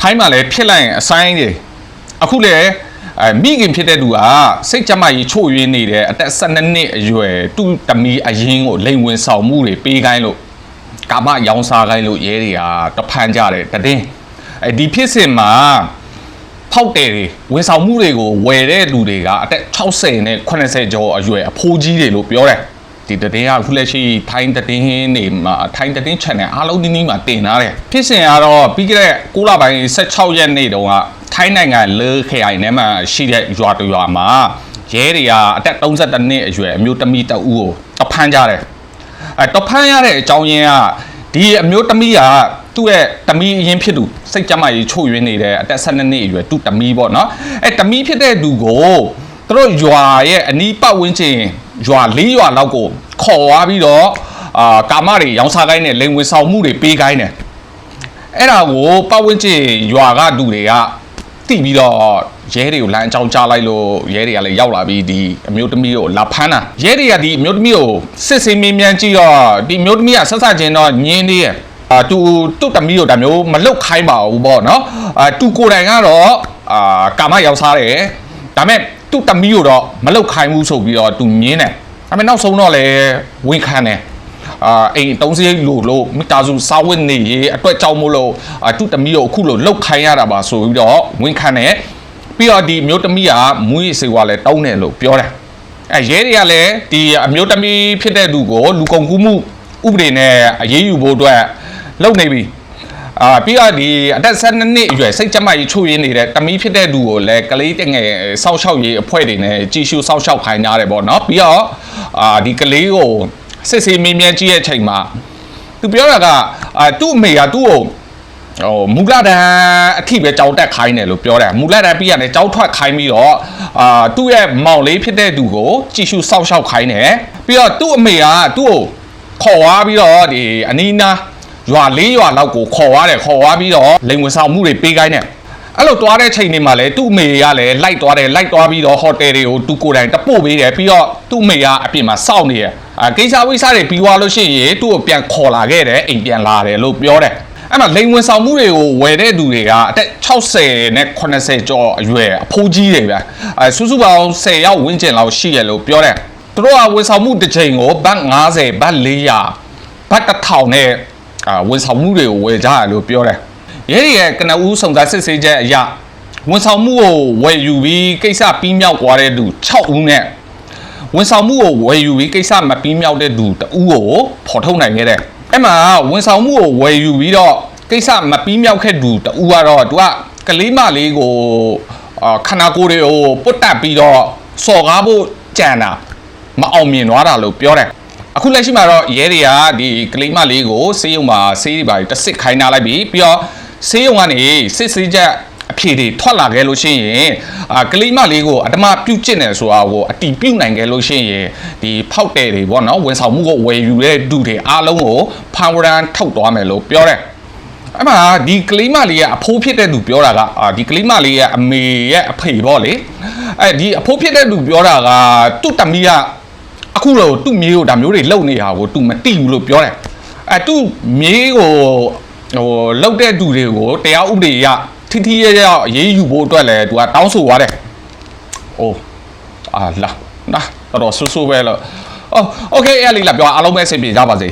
ထိုင်းမှာလည်းဖြစ်လိုက်ရင်အဆိုင်တွေအခုလည်းမိခင်ဖြစ်တဲ့သူကစိတ်ကြမ်းကြီးချို့ယွင်းနေတဲ့အသက်12နှစ်အရွယ်သူ့တမီအရင်ကိုလိန်ဝင်ဆောင်မှုတွေပေးခိုင်းလို့ကာမရောင်းစားခိုင်းလို့ရဲတွေကတဖန်ကြတယ်တည်င်းဒီဖြစ်စဉ်မှာဖောက်တယ်တွေဝန်ဆောင်မှုတွေကိုဝယ်တဲ့လူတွေကအသက်60နဲ့80ကျော်အရွယ်အဖိုးကြီးတွေလို့ပြောတယ်ဒီတည်င်းကခုလက်ရှိထိုင်းတည်င်းနေမှာထိုင်းတည်င်း channel အားလုံးဒီနေ့မှာတင်ထားတယ်ဖြစ်စဉ်ကတော့ပြီးခဲ့တဲ့9လပိုင်း16ရက်နေ့တုန်းကထိုင်းနိုင်ငံလေခရိုင်ထဲမှာရှိတဲ့ရွာတရွာမှာရဲတွေကအသက်32နှစ်အရွယ်အမျိုးသမီးတဦးကိုတဖမ်းကြတယ်တဖမ်းရတဲ့အကြောင်းရင်းကဒီအမျိုးသမီးကသူ့ရဲ့တမီးအရင်ဖြစ်သူစိတ်ကြမ်းကြီးချို့ယွင်းနေတဲ့အသက်12နှစ်အရွယ်သူ့တမီးပေါ့နော်တမီးဖြစ်တဲ့သူကိုသူတို့ရွာရဲ့အနီးပတ်ဝန်းကျင်ရွာ4ရွာလောက်ကိုခေါ်သွားပြီးတော့ကာမတွေရောင်းစားခိုင်းတဲ့လိန်ဝင်ဆောင်မှုတွေပေးခိုင်းတယ်အဲ့ဒါကိုပတ်ဝန်းကျင်ရွာကလူတွေကတိပြီးတော့ရဲတွေကိုလမ်းအကြောင်းကြားလိုက်လို့ရဲတွေကလည်းရောက်လာပြီးဒီအမျိုးသမီးကိုလာဖမ်းတာရဲတွေကဒီအမျိုးသမီးကိုစစ်ဆေးမေးမြန်းကြည့်တော့ဒီအမျိုးသမီးကဆက်စချင်းတော့ညင်းသေးရဲ့သူ့တမီးကိုဒါမျိုးမလုတ်ခိုင်းပါဘူးပေါ့နော်သူကိုယ်တိုင်ကတော့ကာမရောက်စားတယ်ဒါမဲ့သူ့တမီးကိုတော့မလုတ်ခိုင်းဘူးဆိုပြီးတော့သူညင်းတယ်ဒါမဲ့နောက်ဆုံးတော့လည်းဝန်ခံတယ်အိမ်တုံးစရိတ်လို့မိသားစုစားဝတ်နေရေးအတွက်ကြောင့်မို့လို့သူ့တမီးကိုအခုလို့လုတ်ခိုင်းရတာပါဆိုပြီးတော့ဝန်ခံတယ်ပြီးတော့ဒီအမျိုးသမီးကမူးယစ်ဆေးဝါးလည်းတောင်းတယ်လို့ပြောတယ်ရဲတွေကလည်းဒီအမျိုးသမီးဖြစ်တဲ့သူကိုလူကုန်ကူးမှုဥပဒေနဲ့အရေးယူဖို့အတွက်လုပ်နေပြီပြီးတော့ဒီအသက်12နှစ်အရွယ်စိတ်ကြမ်းကြီးချို့ယွင်းနေတဲ့တမီးဖြစ်တဲ့သူကိုလည်းကလေးတငယ်စောက်ရှောက်ရေးအဖွဲ့တွေနဲ့ကြီးရှုစောက်ရှောက်ခိုင်းကြတယ်ပေါ့နော်ပြီးတော့ဒီကလေးကိုစစ်ဆေးမေးမြန်းကြည့်တဲ့အချိန်မှာသူပြောတာကသူ့အမေကသူ့ကိုမူလတန်းအထိပဲကြောက်တက်ခိုင်းတယ်လို့ပြောတယ်မူလတန်းပြီးရတယ်ကြောက်ထွက်ခိုင်းပြီးတော့သူ့ရဲ့မောင်လေးဖြစ်တဲ့သူကိုကြည့်ရှုစောက်ရှောက်ခိုင်းတယ်ပြီးတော့သူ့အမေကသူ့ကိုခေါ်သွားပြီးတော့ဒီအနီးနားရွာ4ရွာလောက်ကိုခေါ်သွားပြီးတော့လိန်ဝင်ဆောင်မှုတွေပေးခိုင်းတယ်အဲ့လိုတွားတဲ့ချိန်တွေမှာလည်းသူ့အမေကလည်းလိုက်သွားပြီးတော့ဟိုတယ်တွေကိုသူကိုယ်တိုင်တပို့ပေးတယ်ပြီးတော့သူ့အမေကအပြင်မှာစောင့်နေတယ်ကိစ္စဝိစ္စတွေပြီးသွားလို့ရှိရင်သူ့ကိုပြန်ခေါ်လာခဲ့တယ်အိမ်ပြန်လာတယ်လို့ပြောတယ်အဲ့မှာလိန်ဝင်ဆောင်မှုတွေကိုဝယ်တဲ့သူတွေကအသက်60နဲ့80ကျော်အရွယ်အဖိုးကြီးတွေပဲစုစုပေါင်း10ယောက်ဝန်းကျင်လောက်ရှိရလို့ပြောတယ်သူတို့ကဝန်ဆောင်မှုတစ်ချိန်ကိုဘတ်50ဘတ်400ဘတ်1000နဲ့ဝန်ဆောင်မှုတွေကိုဝယ်ကြရလို့ပြောတယ်ရဲရဲ့ကနဦးစုံစမ်းစစ်ဆေးချက်အရဝန်ဆောင်မှုကိုဝယ်ယူပြီးကိစ္စပြီးမြောက်သွားတဲ့သူ6ဦးနဲ့ဝန်ဆောင်မှုကိုဝယ်ယူပြီးကိစ္စမပြီးမြောက်တဲ့သူ2ဦးကိုဖော်ထုတ်နိုင်ခဲ့တယ်အဲ့မှာဝန်ဆောင်မှုကိုဝယ်ယူပြီးတော့ကိစ္စမပြီးမြောက်ခဲ့သူ2ဦးကတော့သူကကလေးမလေးကိုခန္ဓာကိုယ်တွေကိုပုတ်တက်ပြီးတော့စော်ကားဖို့ကြံတာမအောင်မြင်သွားတာလို့ပြောတယ်အခုလက်ရှိမှာတော့ရဲတွေကဒီကလေးမလေးကိုဆေးရုံမှာဆေးတွေပါတစ်စစ်ခိုင်းထားလိုက်ပြီးတော့ဆေးရုံကနေစစ်ဆေးချက်အဖြေတွေထွက်လာခဲ့လို့ရှိရင်ကလေးမလေးကိုအတမပြုတ်ကျင့်တယ်ဆိုတာကိုအတီးပြုတ်နိုင်ခဲ့လို့ရှိရင်ဒီဖောက်တယ်တွေပေါ့နော်ဝန်ဆောင်မှုကိုဝယ်ယူတဲ့သူတွေအားလုံးကိုဖန်ဝရန်ထုတ်သွားမယ်လို့ပြောတယ်အဲ့မှာဒီကလေးမလေးရဲ့အဖိုးဖြစ်တဲ့သူပြောတာကဒီကလေးမလေးရဲ့အမေရဲ့အဖေပေါ့လေဒီအဖိုးဖြစ်တဲ့သူပြောတာကသူ့တမီးကအခုတော့သူ့မြေးကိုဒါမျိုးတွေလုံနေတာကို तू မသိဘူးလို့ပြောတယ်သူ့မြေးကိုလုံတဲ့သူတွေကိုတရားဥပဒေအရထိရဲရဲအရေးယူဖို့အတွက်လည်း तू ကတောင်းဆိုသွားတယ်အိုးလာတော်တော်ဆူဆူပဲလို့โอเคအဲ့လေးလာပြောအားလုံးပဲအဆင်ပြေကြပါစေ